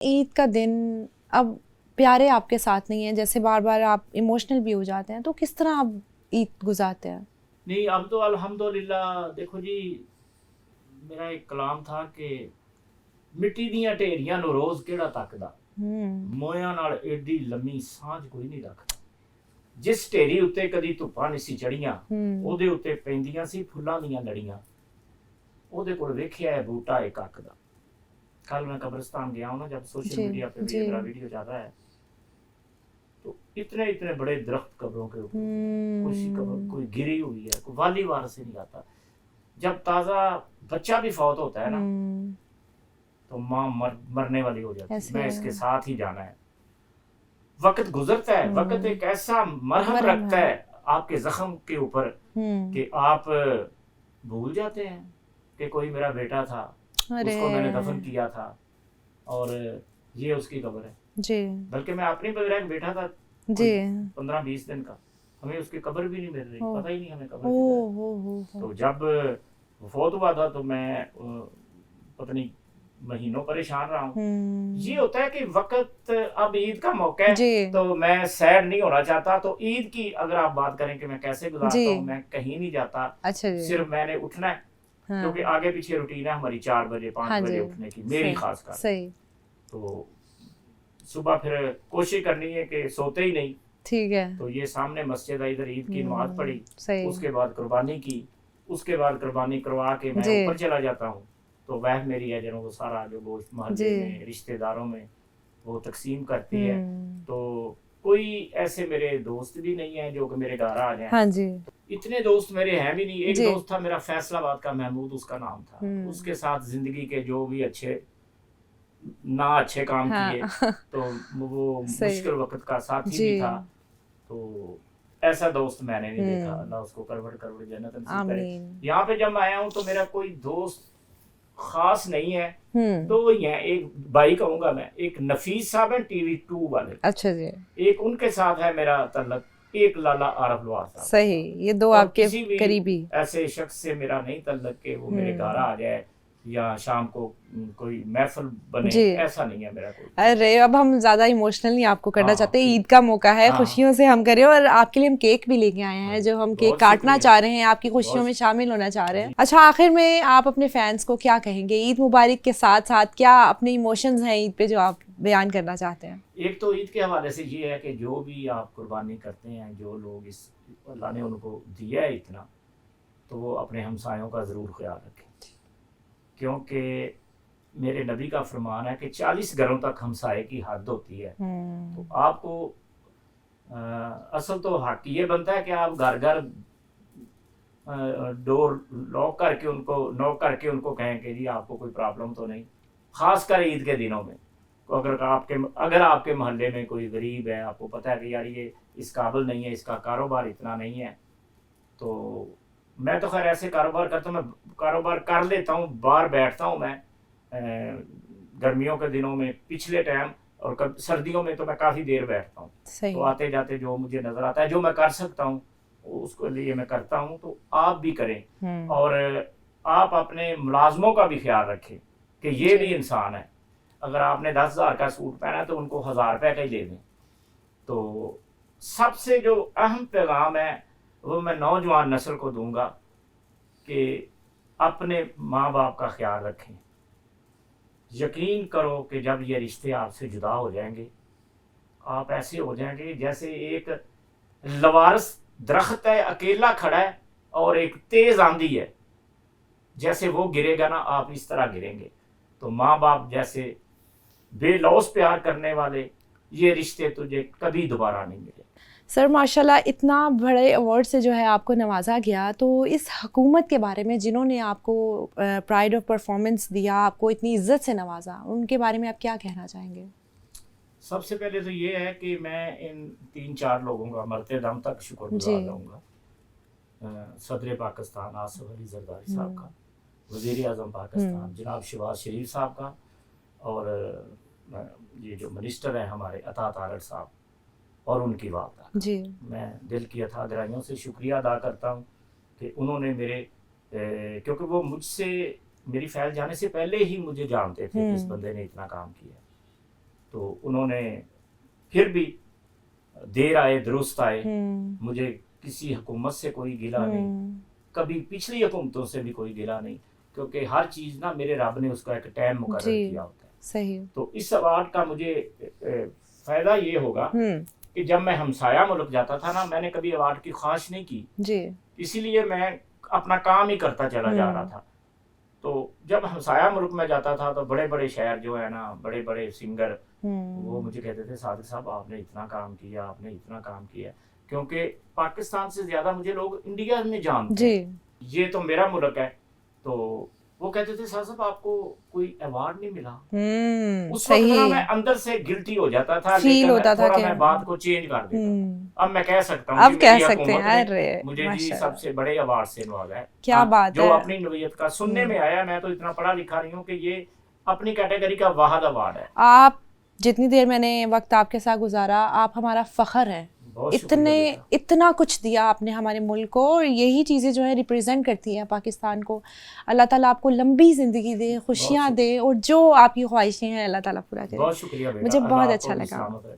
ईद का दिन अब प्यारे आपके साथ नहीं है, जैसे बार बार आप इमोशनल भी हो जाते हैं, तो किस तरह आप ईद गुजारते हैं? नहीं, अब तो अल्हम्दुलिल्लाह देखो जी, मेरा एक कलाम था कि मिट्टी ਦੀਆਂ ਢੇਰੀਆਂ ਨੂੰ ਰੋਜ਼ ਕਿਹੜਾ ਤੱਕਦਾ, ਮੋਇਆਂ ਨਾਲ ਏਡੀ ਲੰਮੀ ਸਾਂਝ ਕੋਈ ਨਹੀਂ ਰੱਖਦਾ। ਜਿਸ ਢੇਰੀ ਉੱਤੇ ਕਦੀ ਧੁੱਪਾਂ ਨਹੀਂ ਸੀ ਚੜੀਆਂ, ਉਹਦੇ ਉੱਤੇ ਪੈਂਦੀਆਂ ਸੀ ਫੁੱਲਾਂ ਦੀਆਂ ਲੜੀਆਂ। ਉਹਦੇ ਕੋਲ ਵੇਖਿਆ ਹੈ ਬੂਟਾ ਇੱਕ ਅੱਕ ਦਾ। कल मैं कब्रिस्तान गया हूँ ना, जब सोशल मीडिया पे भी मेरा वीडियो ज़्यादा है, तो इतने इतने बड़े दरख्त कब्रों के ऊपर, कोई कब्र कोई गिरी हुई है, कोई वाली वारस से नहीं आता। जब ताज़ा बच्चा भी फौत होता है ना, तो माँ मरने वाली हो जाती है, मैं इसके साथ ही जाना है। वक्त गुजरता है, वक्त एक ऐसा मरहम रखता है आपके जख्म के ऊपर कि आप भूल जाते हैं कि कोई मेरा बेटा था, उसको मैंने दफन किया था और ये उसकी कब्र है जी। बल्कि मैं अपनी बगैर एक बेटा था जी 15-20 दिन का, हमें उसकी कब्र भी नहीं मिल रही, पता ही नहीं हमें कब्र। तो जब वफात हुआ था तो मैं पता नहीं महीनों परेशान रहा हूँ। ये होता है कि वक्त, अब ईद का मौका है तो मैं सैड नहीं होना चाहता। तो ईद की अगर आप बात करें कि मैं कैसे गुजारता हूँ, मैं कहीं नहीं जाता, सिर्फ मैंने उठना है क्योंकि आगे पीछे रूटीन है हमारी 4 बजे 5 बजे उठने की, मेरी खासकर सही। तो सुबह फिर कोशिश करनी है कि सोते ही नहीं, ठीक है। तो ये सामने मस्जिद है, इधर ईद की नमाज पढ़ी, उसके बाद कुर्बानी की, उसके बाद कुर्बानी करवा के मैं ऊपर चला जाता हूँ। तो वह मेरी अजरों को सारा जो गोश्त मोहल्ले में रिश्तेदारों में वो तकसीम करती है। तो कोई ऐसे मेरे दोस्त भी नहीं है जो कि मेरे घर आ जाए। हाँ जी। इतने दोस्त मेरे हैं भी नहीं। एक दोस्त था मेरा फैसलाबाद का, महमूद उसका नाम था। उसके साथ जिंदगी के जो भी अच्छे काम किए तो वो मुश्किल वक्त का साथी भी था। तो ऐसा दोस्त मैंने नहीं देखा। अल्लाह उसको करवट करवट जन्नत नसीब करे। यहाँ पे जब मैं आया हूँ तो मेरा कोई दोस्त खास नहीं है। तो यहाँ एक भाई कहूंगा मैं, एक नफीस साहब है TV2 वाले, अच्छा जी, एक उनके साथ है मेरा तल्लक, एक लाला आरफ लवार साहब। सही, ये दो आपके करीबी। ऐसे शख्स से मेरा नहीं तल्लक के वो मेरे घर आ जाए या शाम को कोई महफिल बने, ऐसा नहीं है मेरा कोई। अरे अब हम ज्यादा इमोशनल नहीं आपको करना चाहते, ईद का मौका है, खुशियों से हम करें। और आपके लिए हम केक भी लेके आए हैं, जो हम केक काटना चाह रहे हैं, आपकी खुशियों में शामिल होना चाह रहे हैं। अच्छा, आखिर में आप अपने फैंस को क्या कहेंगे ईद मुबारक के साथ साथ? क्या अपने इमोशंस हैं ईद पे जो आप बयान करना चाहते हैं? एक तो ईद के हवाले से ये है कि जो भी आप कुर्बानी करते हैं, जो लोग इस अल्लाह ने उनको दिया है इतना, तो वो अपने हमसायों का ज़रूर ख्याल रखें, क्योंकि मेरे नबी का फरमान है कि 40 घरों तक हमसाये की हद होती है। तो आपको असल तो हक ये बनता है कि आप घर घर डोर नॉक करके उनको कहें कि जी आपको कोई प्रॉब्लम तो नहीं। खासकर ईद के दिनों में अगर आपके मोहल्ले में कोई गरीब है, आपको पता है कि यार ये इस काबिल नहीं है, इसका कारोबार इतना नहीं है, तो मैं तो खैर ऐसे कारोबार करता हूँ, मैं कारोबार कर लेता हूँ, बाहर बैठता हूँ मैं गर्मियों के दिनों में पिछले टाइम, और सर्दियों में तो मैं काफ़ी देर बैठता हूँ। तो आते जाते जो मुझे नज़र आता है, जो मैं कर सकता हूँ उसको लिए मैं करता हूँ। तो आप भी करें और आप अपने मुलाजमों का भी ख्याल रखें कि ये भी इंसान है। अगर आपने 10,000 का सूट पहना तो उनको 1,000 रुपये का ही दे दें। तो सबसे जो अहम पैगाम है वो मैं नौजवान नस्ल को दूंगा कि अपने माँ बाप का ख्याल रखें। यकीन करो कि जब ये रिश्ते आपसे जुदा हो जाएंगे, आप ऐसे हो जाएंगे जैसे एक लवारस दरख्त है, अकेला खड़ा है और एक तेज आंधी है, जैसे वो गिरेगा ना आप इस तरह गिरेंगे। तो माँ बाप जैसे बेलौस प्यार करने वाले ये रिश्ते तुझे कभी दोबारा नहीं मिले। सर माशाल्लाह, इतना बड़े अवार्ड से जो है आपको नवाजा गया, तो इस हुकूमत के बारे में जिन्होंने आपको प्राइड ऑफ परफॉर्मेंस दिया, आपको इतनी इज्जत से नवाजा, उनके बारे में आप क्या कहना चाहेंगे? सबसे पहले तो ये है कि मैं इन 3-4 लोगों का मरते दम तक शुक्रगुजार रहूँगा। सदर पाकिस्तान आसिफ अली जरदारी साहब का, वज़ीर आज़म पाकिस्तान जनाब शहबाज शरीफ साहब का, और ये जो मिनिस्टर हैं हमारे अता तारड़ साहब और उनकी वालदा जी, मैं दिल की अथा गहराइयों से शुक्रिया अदा करता हूँ कि उन्होंने मेरे क्योंकि वो मुझसे मेरी फैल जाने से पहले ही मुझे जानते थे कि इस बंदे ने इतना काम किया। तो उन्होंने फिर भी देर आए दुरुस्त आए। मुझे किसी हुकूमत से कोई गिला नहीं, कभी पिछली हुकूमतों से भी कोई गिला नहीं, क्योंकि हर चीज़ ना मेरे रब ने उसका एक टाइम मुकर्रर किया होता है। सही। तो इस अवार्ड का मुझे फ़ायदा ये होगा कि जब मैं हमसाया मुल्क जाता था ना, मैंने कभी अवार्ड की ख्वाहिश नहीं की जी, इसीलिए मैं अपना काम ही करता चला जा रहा था। तो जब हमसाया मुल्क में जाता था तो बड़े बड़े शहर जो है ना, बड़े बड़े सिंगर वो मुझे कहते थे सादिक साहब आपने इतना काम किया, आपने इतना काम किया, क्योंकि पाकिस्तान से ज़्यादा मुझे लोग इंडिया में जानते हैं, ये तो मेरा मुल्क है। तो वो कहते थे साहब आपको कोई अवार्ड नहीं मिला। उस वक्त ना मैं अंदर से गिल्टी हो जाता था, फील होता था कि मैं बात को चेंज कर देता। अब मैं कह सकता हूँ, अब कह सकते हैं अरे मुझे जी सबसे बड़े अवार्ड से नवाजा है। क्या बात जो है, अपनी नौयत का सुनने में आया, मैं तो इतना पढ़ा लिखा नहीं हूँ कि ये अपनी कैटेगरी का वाहिद अवार्ड है। आप जितनी देर मैंने वक्त आपके साथ गुजारा, आप हमारा फख्र हैं। इतना कुछ दिया आपने हमारे मुल्क को, और यही चीज़ें जो है रिप्रेजेंट करती हैं पाकिस्तान को। अल्लाह ताला आपको लंबी ज़िंदगी दे, खुशियाँ दे, और जो आपकी ख्वाहिशें हैं अल्लाह ताला पूरा करे। बहुत शुक्रिया, मुझे बहुत अच्छा लगा।